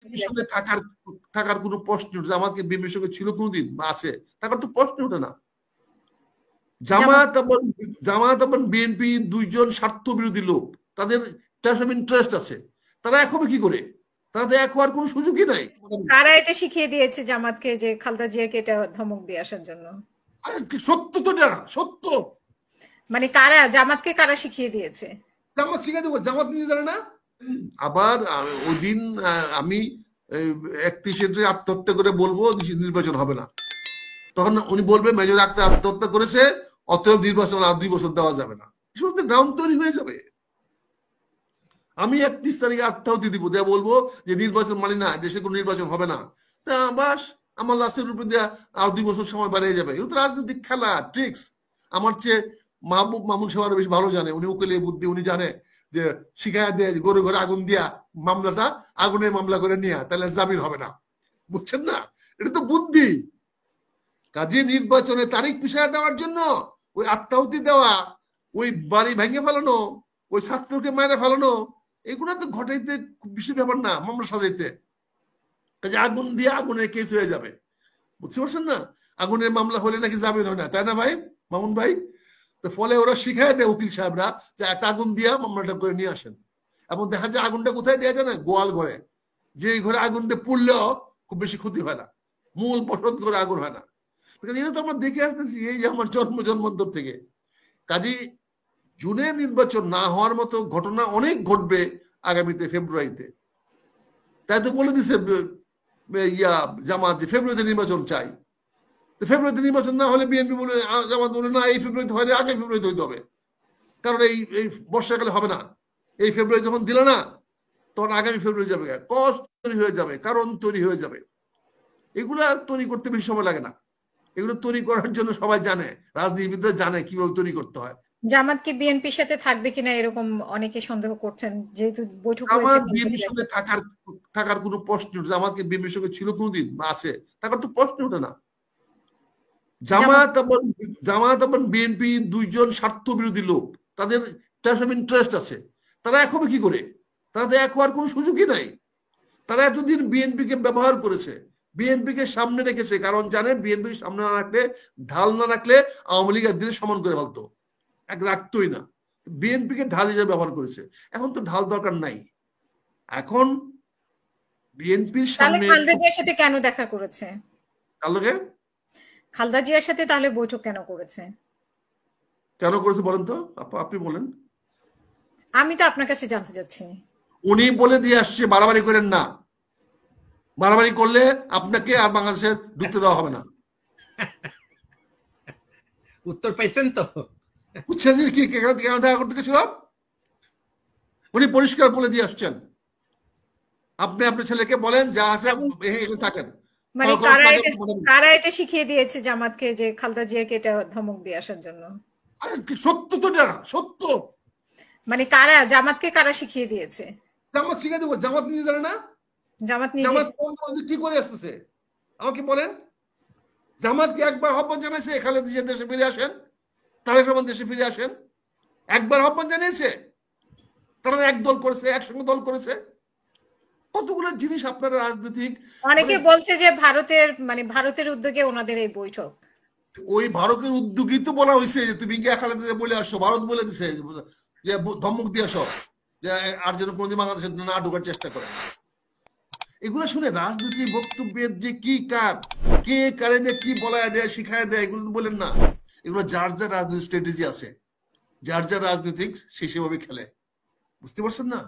বিএনপির সঙ্গে থাকার থাকার কোনো প্রশ্ন জামাতকে বিএনপির সঙ্গে ছিল কোনোদিন বা আছে থাকার তো প্রশ্ন ওঠে না। জামাত এবং বিএনপি দুইজন স্বার্থ বিরোধী লোক, তাদের ক্ল্যাশ অফ ইন্টারেস্ট আছে। তারা এক হবে কি করে? তারা তো এক হওয়ার কোনো সুযোগই নাই। কারা এটা শিখিয়ে দিয়েছে জামাতকে যে খালেদা জিয়াকে এটা ধমক দিয়ে আসার জন্য? সত্য তো না, সত্য। মানে কারা, জামাতকে কারা শিখিয়ে দিয়েছে? জামাত শিখে দেবো, জামাত নিজে জানে না। আবার ওই দিন আমি 31 আত্মহত্যা করে বলবো নির্বাচন হবে না, তখন উনি বলবে মেজর আক্তার আত্মহত্যা করেছে, অতএব নির্বাচন আর 2 বছর দেওয়া যাবে না। সমস্ত গ্রাউন্ড তৈরি হয়ে যাবে। আমি 31 তারিখে আত্মাহুতি দিব, দেয়া বলবো যে নির্বাচন মানি না, দেশে কোনো নির্বাচন হবে না। তা বাস আমার লাস্টের উপরে দেওয়া আর 2 বছর সময় বাড়িয়ে যাবে। এগুলো তো রাজনৈতিক খেলা, ট্রিক্স। আমার চেয়ে মাহবুব মামুন সাহেব আরো বেশি ভালো জানে, উনি উকিলের বুদ্ধি, উনি জানে যে শিখায় দেয় ঘরে ঘরে আগুন দিয়া মামলাটা আগুনের মামলা করে নিয়ে তাহলে জামিন হবে না। বুঝছেন না? এটা তো বুদ্ধি। কাজে নির্বাচনে তারিখ পিছিয়ে দেওয়ার জন্য ওই আত্মাহুতি দেওয়া, ওই বাড়ি ভেঙে ফেলানো, ওই ছাত্রকে মেরে ফেলানো, এগুলো তো ঘটাইতে খুব বেশি ব্যাপার না, মামলা সাজাইতে। কাজে আগুন দিয়ে আগুনের কেস হয়ে যাবে। বুঝতে পারছেন না? আগুনের মামলা হলে নাকি জামিন হয় না, তাই না ভাই মামুন ভাই? তো ফলে ওরা শিখাই দেয় উকিল সাহেবরা যে একটা আগুন দিয়া মামলাটা করে নিয়ে আসেন। এবং দেখা যায় আগুনটা কোথায় দেওয়া যায় না, গোয়াল ঘরে। যে ঘরে আগুন দিয়ে পুড়লেও খুব বেশি ক্ষতি হয় না, মূল বসত করে আগুন হয় না। এটা তো আমরা দেখে আসতেছি এই যে আমার জন্মান্তর থেকে। কাজী জুনে নির্বাচন না হওয়ার মতো ঘটনা অনেক ঘটবে আগামীতে, ফেব্রুয়ারিতে। তাই তো বলে দিছে জামাত যে ফেব্রুয়ারিতে নির্বাচন চাই। ফেব্রুয়ারিতে নির্বাচন না হলে বিএনপি বলে, জামাত বলে না এই ফেব্রুয়ারিতে হয় না, আগামী ফেব্রুয়ারিতে হইতে হবে। কারণ এই বর্ষাকালে হবে না। এই ফেব্রুয়ারি যখন দিল না, তখন আগামী ফেব্রুয়ারি যাবে, কষ্ট তৈরি হয়ে যাবে, কারণ তৈরি হয়ে যাবে। এগুলা তৈরি করতে বেশি সময় লাগে না। এগুলো তৈরি করার জন্য সবাই জানে, রাজনীতিবিদরা জানে কিভাবে তৈরি করতে হয়। জামাত কি বিএনপির সাথে থাকবে কিনা এরকম অনেকে সন্দেহ করছেন, যেহেতু বৈঠক হয়েছে। আমার বিএনপির সঙ্গে থাকার কোনো প্রশ্ন, জামাতকে বিএনপির সঙ্গে ছিল কোনোদিন বা আছে থাকার তো প্রশ্ন ওঠে না। জামাত এবং বিএনপি দুইজন স্বার্থ বিরোধী লোক, তাদের ক্ল্যাশ অফ ইন্টারেস্ট আছে। তারা এক হবে কি করে? তারা তো এক হওয়ার কোনো সুযোগই নাই। তারা এতদিন বিএনপিকে ব্যবহার করেছে, বিএনপিকে সামনে রেখেছে, কারণ জানে বিএনপি সামনে না রাখলে, ঢাল না রাখলে আওয়ামী লীগ একদিনে সমান করে ফেলতো, এক রাখতোই না। বিএনপিকে ঢাল হিসেবে ব্যবহার করেছে। এখন তো ঢাল দরকার নাই। এখন বিএনপির সামনে খালেদা জিয়ার সাথে কেন দেখা করেছে? কালোকে খালেদা জিয়ার সাথে তাহলে বৈঠক কেন করেছে? কেন করেছে বলেন তো, আপনি বলেন। আমি তো আপনার কাছে জানতে চাচ্ছি। উনি বলে দিয়ে আসছে বাড়াবাড়ি করেন না, বাড়াবাড়ি করলে আপনাকে আর বাংলাদেশে ঢুকতে দেওয়া হবে না। উত্তর পাইছেন তো? বুঝছেন কি কেন দেখা করতে গেছিল? উনি পরিষ্কার বলে দিয়ে আসছেন, আপনি আপনার ছেলেকে বলেন যা আছে এখানে থাকেন। মানে কারা এটা শিখিয়ে দিয়েছে জামাতকে যে খালেদা জিয়াকে এটা ধমক দিয়ে আসার জন্য? সত্য তো না, সত্য। মানে কারা, জামাতকে কারা শিখিয়ে দিয়েছে? জামাত শিখে দেবো, জামাত নিজে জানে না। জামাত নিজে কি করে আসতেছে আমাকে বলেন। জামাতকে একবার আহ্বান জানাইছে খালেদা জিয়া দেশে ফিরে আসেন, তারেক রহমান দেশে ফিরে আসেন? একবার আহ্বান জানিয়েছে? তারা একদল করেছে, একসঙ্গে দল করেছে। কতগুলো জিনিস আপনারা রাজনৈতিক। অনেকে বলছে যে ভারতের উদ্যোগে ওনাদের এই বৈঠক। ওই ভারতের উদ্যোগী তো বলা হয়েছে যে তুমি গিয়ে খালেদা বলে আসো, ভারত বলে দিছে যে ধমক দিয়ে আসো যে আর যেন কোনোদিন বাংলাদেশে না ঢোকার চেষ্টা করে। এগুলো শুনে রাজনৈতিক বক্তব্যের যে কি কে কারে দিয়ে কি বলা দেয়, শিখায় দেয়, এগুলো বলেন না। এগুলো যার যার রাজনৈতিক স্ট্র্যাটেজি আছে, যার যার রাজনৈতিক সেই সেভাবে খেলে। বুঝতে পারছেন না?